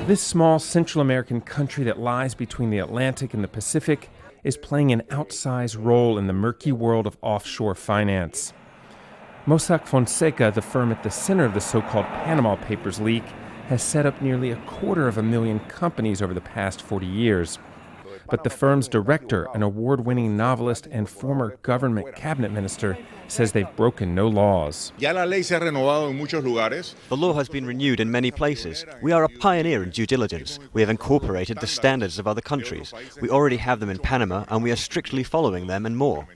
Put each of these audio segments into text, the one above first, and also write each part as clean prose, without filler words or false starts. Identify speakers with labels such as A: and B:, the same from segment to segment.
A: This small Central American country that lies between the Atlantic and the Pacific is playing an outsized role in the murky world of offshore finance. MOSSACK FONSECA, the firm at the center of the so-called Panama Papers leak, has set up nearly 250,000 companies over the past 40 years. But the firm's director, an award-winning novelist and former government cabinet minister, says they've broken no laws.
B: The
C: law has been renewed in many places. We are a pioneer in due diligence. We have incorporated the standards of other countries. We already have them in Panama, and we are strictly following them and more.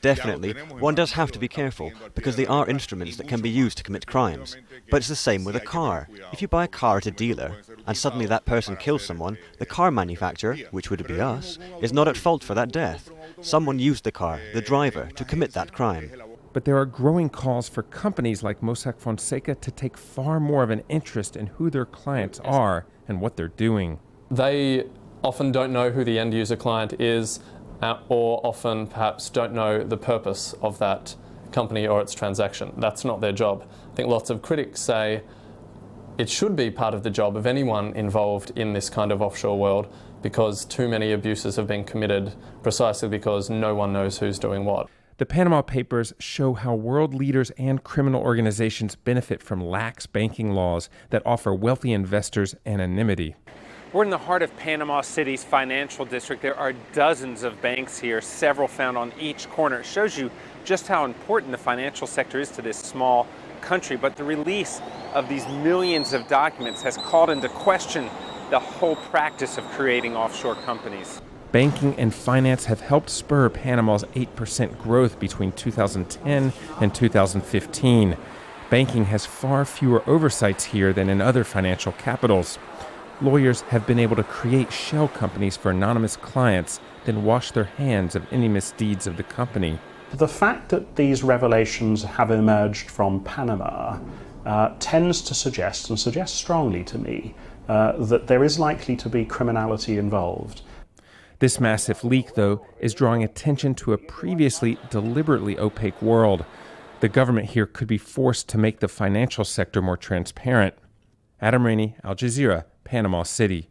C: Definitely, one does have to be careful, because they are instruments that can be used to commit crimes. But it's the same with a car. If you buy a car at a dealer, and suddenly that person kills someone, the car manufacturer, which would be us, is not at fault for that death. Someone used the car, the driver, to commit that crime.
A: But there are growing calls for companies like MOSSACK FONSECA to take far more of an interest in who their clients are and what they're doing.
D: They often don't know who the end user client is, or often perhaps don't know the purpose of that company or its transaction. That's not their job. I think lots of critics say it should be part of the job of anyone involved in this kind of offshore world, because too many abuses have been committed precisely because no one knows who's doing what.
A: The Panama Papers show how world leaders and criminal organizations benefit from lax banking laws that offer wealthy investors anonymity. We're in the heart of Panama City's financial district. There are dozens of banks here, several found on each corner. It shows you just how important the financial sector is to this small country. But the release of these millions of documents has called into question the whole practice of creating offshore companies. Banking and finance have helped spur Panama's 8% growth between 2010 and 2015. Banking has far fewer oversights here than in other financial capitals. Lawyers have been able to create shell companies for anonymous clients, then wash their hands of any misdeeds of the company.
E: The fact that these revelations have emerged from Panama tends to suggest, and suggests strongly to me, that there is likely to be criminality involved.
A: This massive leak, though, is drawing attention to a previously deliberately opaque world. The government here could be forced to make the financial sector more transparent. Raney, Al Jazeera, Panama City.